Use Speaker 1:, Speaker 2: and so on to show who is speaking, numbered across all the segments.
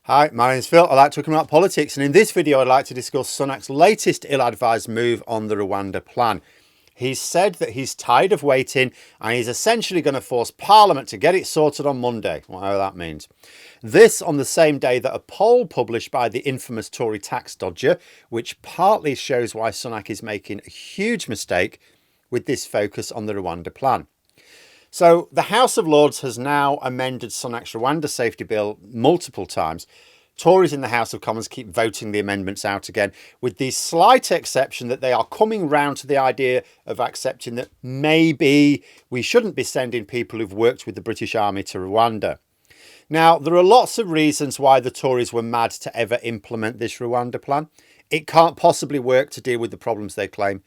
Speaker 1: Hi, my name's Phil. I like talking about politics, and in this video I'd like to discuss Sunak's latest ill-advised move on the Rwanda plan. He's said that he's tired of waiting and he's essentially going to force Parliament to get it sorted on Monday, whatever that means. This on the same day that a poll published by the infamous Tory tax dodger, which partly shows why Sunak is making a huge mistake with this focus on the Rwanda plan. So the House of Lords has now amended Sunak's Rwanda safety bill multiple times. Tories in the House of Commons keep voting the amendments out again, with the slight exception that they are coming round to the idea of accepting that maybe we shouldn't be sending people who've worked with the British Army to Rwanda. Now, there are lots of reasons why the Tories were mad to ever implement this Rwanda plan. It can't possibly work to deal with the problems they claim.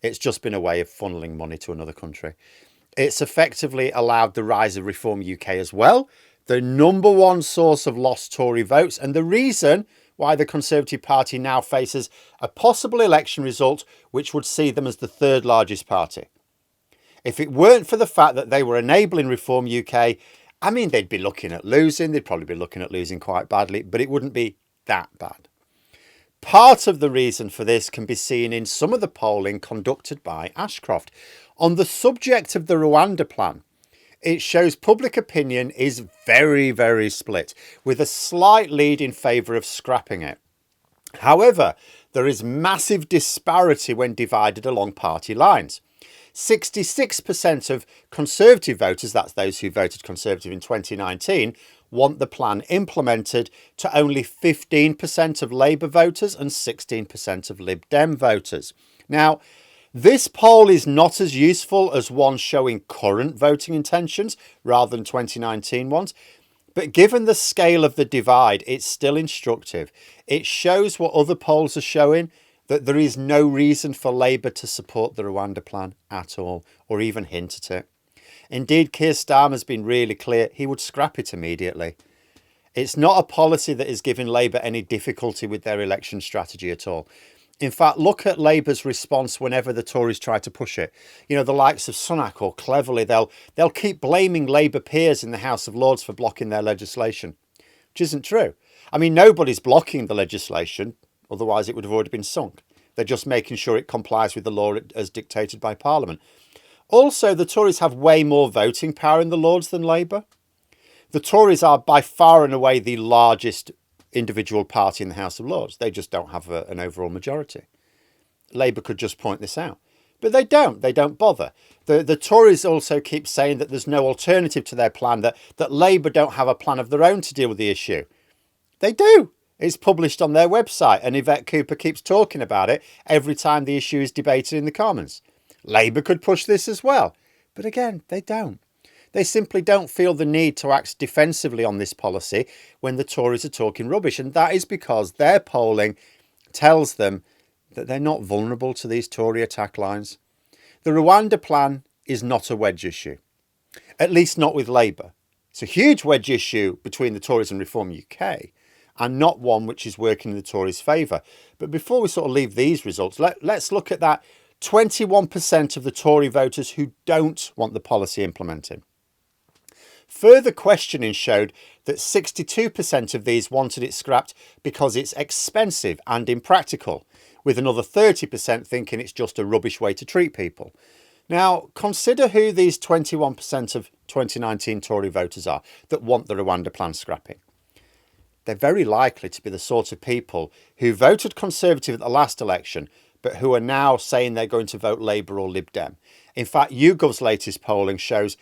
Speaker 1: It's just been a way of funneling money to another country. It's effectively allowed the rise of Reform UK as well, the number one source of lost Tory votes, and the reason why the Conservative Party now faces a possible election result which would see them as the third largest party. If it weren't for the fact that they were enabling Reform UK, I mean, they'd be looking at losing. They'd probably be looking at losing quite badly, but it wouldn't be that bad. Part of the reason for this can be seen in some of the polling conducted by Ashcroft. On the subject of the Rwanda plan, it shows public opinion is very, very split, with a slight lead in favour of scrapping it. However, there is massive disparity when divided along party lines. 66% of Conservative voters, that's those who voted Conservative in 2019, want the plan implemented, to only 15% of Labour voters and 16% of Lib Dem voters. Now, this poll is not as useful as one showing current voting intentions rather than 2019 ones, but given the scale of the divide, it's still instructive. It shows what other polls are showing, that there is no reason for Labour to support the Rwanda plan at all, or even hint at it. Indeed, Keir Starmer's been really clear he would scrap it immediately. It's not a policy that is giving Labour any difficulty with their election strategy at all. In fact, look at Labour's response whenever the Tories try to push it. You know, the likes of Sunak or Cleverly, they'll keep blaming Labour peers in the House of Lords for blocking their legislation, which isn't true. I mean, nobody's blocking the legislation, otherwise it would have already been sunk. They're just making sure it complies with the law as dictated by Parliament. Also, the Tories have way more voting power in the Lords than Labour. The Tories are by far and away the largest individual party in the House of Lords. They just don't have an overall majority. Labour could just point this out, but they don't. They don't bother. The Tories also keep saying that there's no alternative to their plan, that Labour don't have a plan of their own to deal with the issue. They do. It's published on their website, and Yvette Cooper keeps talking about it every time the issue is debated in the Commons. Labour could push this as well, but again, they don't. They simply don't feel the need to act defensively on this policy when the Tories are talking rubbish, and that is because their polling tells them that they're not vulnerable to these Tory attack lines. The Rwanda plan is not a wedge issue, at least not with Labour. It's a huge wedge issue between the Tories and Reform UK, and not one which is working in the Tories' favour. But before we sort of leave these results, let's look at that 21% of the Tory voters who don't want the policy implemented. Further questioning showed that 62% of these wanted it scrapped because it's expensive and impractical, with another 30% thinking it's just a rubbish way to treat people. Now, consider who these 21% of 2019 Tory voters are that want the Rwanda plan scrapping. They're very likely to be the sort of people who voted Conservative at the last election, but who are now saying they're going to vote Labour or Lib Dem. In fact, YouGov's latest polling shows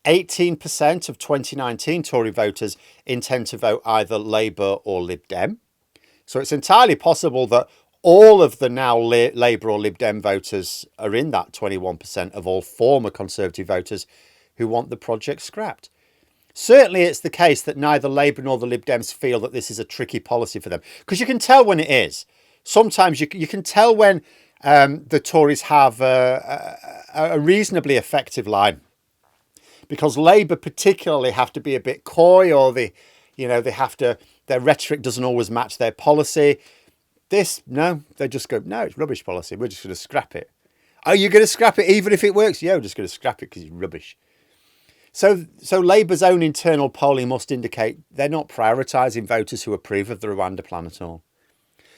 Speaker 1: 18% of 2019 Tory voters intend to vote either Labour or Lib Dem. So it's entirely possible that all of the now Labour or Lib Dem voters are in that 21% of all former Conservative voters who want the project scrapped. Certainly it's the case that neither Labour nor the Lib Dems feel that this is a tricky policy for them, because you can tell when it is. Sometimes you can tell when the Tories have a reasonably effective line, because Labour particularly have to be a bit coy, or their rhetoric doesn't always match their policy. No, they just go, no, it's rubbish policy. We're just going to scrap it. Are you going to scrap it even if it works? Yeah, we're just going to scrap it because it's rubbish. So Labour's own internal polling must indicate they're not prioritising voters who approve of the Rwanda plan at all.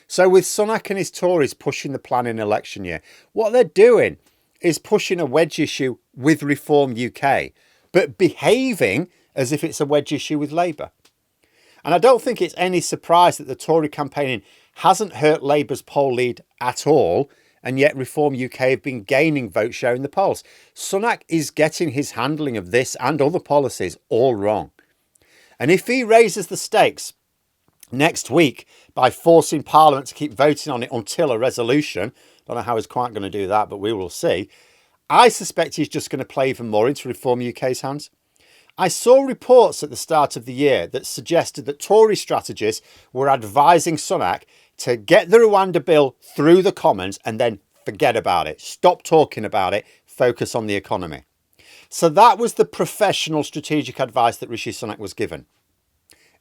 Speaker 1: So with Sunak and his Tories pushing the plan in election year, what they're doing is pushing a wedge issue with Reform UK, but behaving as if it's a wedge issue with Labour. And I don't think it's any surprise that the Tory campaigning hasn't hurt Labour's poll lead at all, and yet Reform UK have been gaining vote share in the polls. Sunak is getting his handling of this and other policies all wrong. And if he raises the stakes next week by forcing Parliament to keep voting on it until a resolution, don't know how he's quite going to do that, but we will see, I suspect he's just going to play even more into Reform UK's hands. I saw reports at the start of the year that suggested that Tory strategists were advising Sunak to get the Rwanda bill through the Commons and then forget about it. Stop talking about it. Focus on the economy. So that was the professional strategic advice that Rishi Sunak was given.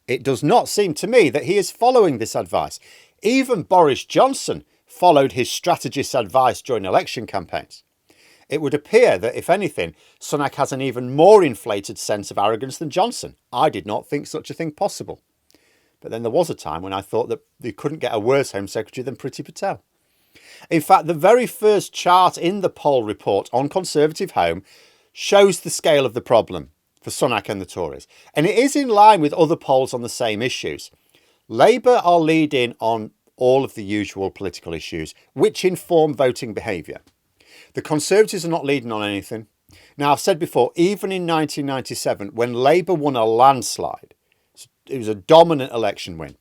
Speaker 1: It does not seem to me that he is following this advice. Even Boris Johnson followed his strategist's advice during election campaigns. It would appear that, if anything, Sunak has an even more inflated sense of arrogance than Johnson. I did not think such a thing possible. But then there was a time when I thought that they couldn't get a worse Home Secretary than Priti Patel. In fact, the very first chart in the poll report on Conservative Home shows the scale of the problem for Sunak and the Tories. And it is in line with other polls on the same issues. Labour are leading on all of the usual political issues, which inform voting behaviour. The Conservatives are not leading on anything. Now, I've said before, even in 1997, when Labour won a landslide, it was a dominant election win,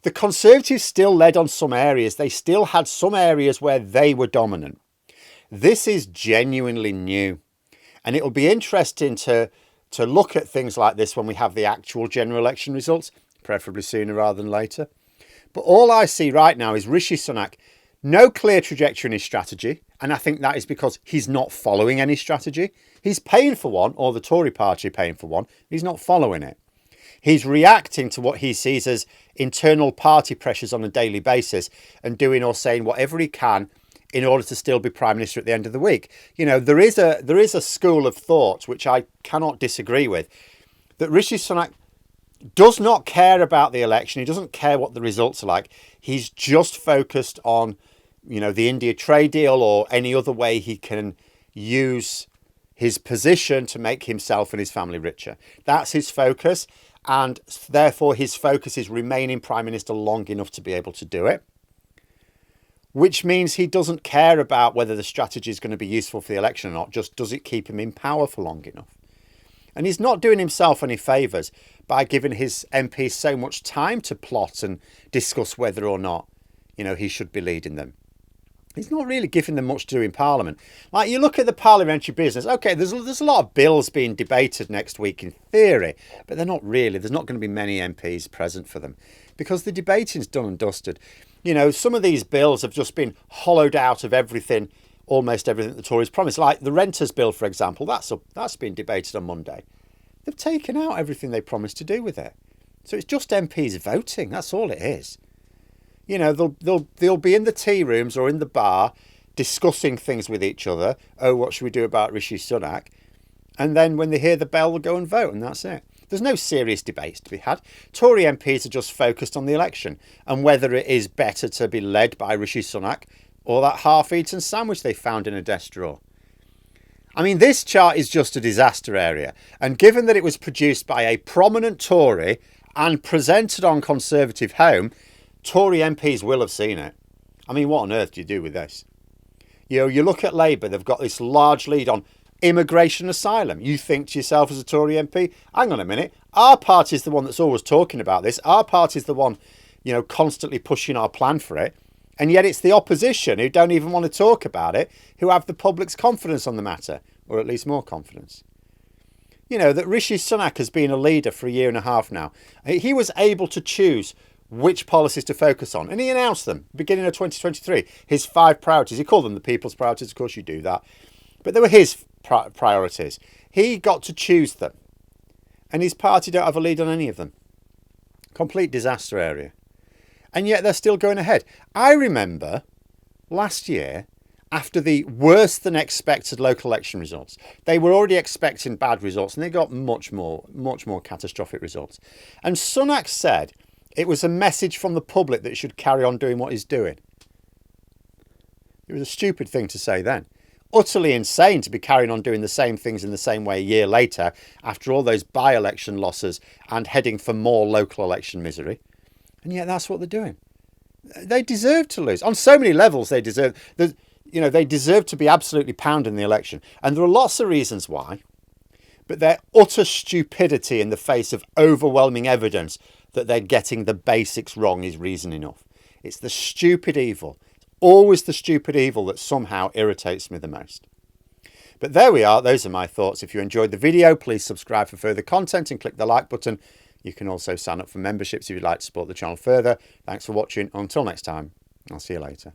Speaker 1: the Conservatives still led on some areas. They still had some areas where they were dominant. This is genuinely new. And it'll be interesting to look at things like this when we have the actual general election results, preferably sooner rather than later. But all I see right now is Rishi Sunak, no clear trajectory in his strategy. And I think that is because he's not following any strategy. He's paying for one, or the Tory party paying for one. He's not following it. He's reacting to what he sees as internal party pressures on a daily basis and doing or saying whatever he can in order to still be Prime Minister at the end of the week. You know, there is a school of thought, which I cannot disagree with, that Rishi Sunak does not care about the election. He doesn't care what the results are like. He's just focused on, you know, the India trade deal or any other way he can use his position to make himself and his family richer. That's his focus. And therefore his focus is remaining Prime Minister long enough to be able to do it. Which means he doesn't care about whether the strategy is going to be useful for the election or not. Just does it keep him in power for long enough? And he's not doing himself any favours by giving his MPs so much time to plot and discuss whether or not, you know, he should be leading them. He's not really giving them much to do in Parliament. Like, you look at the parliamentary business, okay, there's a lot of bills being debated next week in theory, but they're not really. There's not going to be many MPs present for them because the debating's done and dusted. You know, some of these bills have just been hollowed out of everything, almost everything the Tories promised. Like the Renters Bill, for example, that's been debated on Monday. They've taken out everything they promised to do with it. So it's just MPs voting. That's all it is. You know, they'll be in the tea rooms or in the bar discussing things with each other. Oh, what should we do about Rishi Sunak? And then when they hear the bell, they'll go and vote, and that's it. There's no serious debates to be had. Tory MPs are just focused on the election and whether it is better to be led by Rishi Sunak or that half-eaten sandwich they found in a desk drawer. I mean, this chart is just a disaster area. And given that it was produced by a prominent Tory and presented on Conservative Home, Tory MPs will have seen it. I mean, what on earth do you do with this? You know, you look at Labour, they've got this large lead on immigration asylum. You think to yourself as a Tory MP, hang on a minute, our party's the one that's always talking about this. Our party's the one, you know, constantly pushing our plan for it. And yet it's the opposition who don't even want to talk about it, who have the public's confidence on the matter, or at least more confidence. You know, that Rishi Sunak has been a leader for a year and a half now. He was able to choose which policies to focus on. And he announced them beginning of 2023, his 5 priorities. He called them the people's priorities. Of course, you do that. But they were his priorities. He got to choose them. And his party don't have a lead on any of them. Complete disaster area. And yet they're still going ahead. I remember last year, after the worse than expected local election results. They were already expecting bad results and they got much more catastrophic results. And Sunak said it was a message from the public that he should carry on doing what he's doing. It was a stupid thing to say then. Utterly insane to be carrying on doing the same things in the same way a year later after all those by-election losses and heading for more local election misery. And yet that's what they're doing. They deserve to lose. On so many levels they deserve. They deserve to be absolutely pounded in the election. And there are lots of reasons why. But their utter stupidity in the face of overwhelming evidence that they're getting the basics wrong is reason enough. It's the stupid evil. It's always the stupid evil that somehow irritates me the most. But there we are. Those are my thoughts. If you enjoyed the video, please subscribe for further content and click the like button. You can also sign up for memberships if you'd like to support the channel further. Thanks for watching. Until next time, I'll see you later.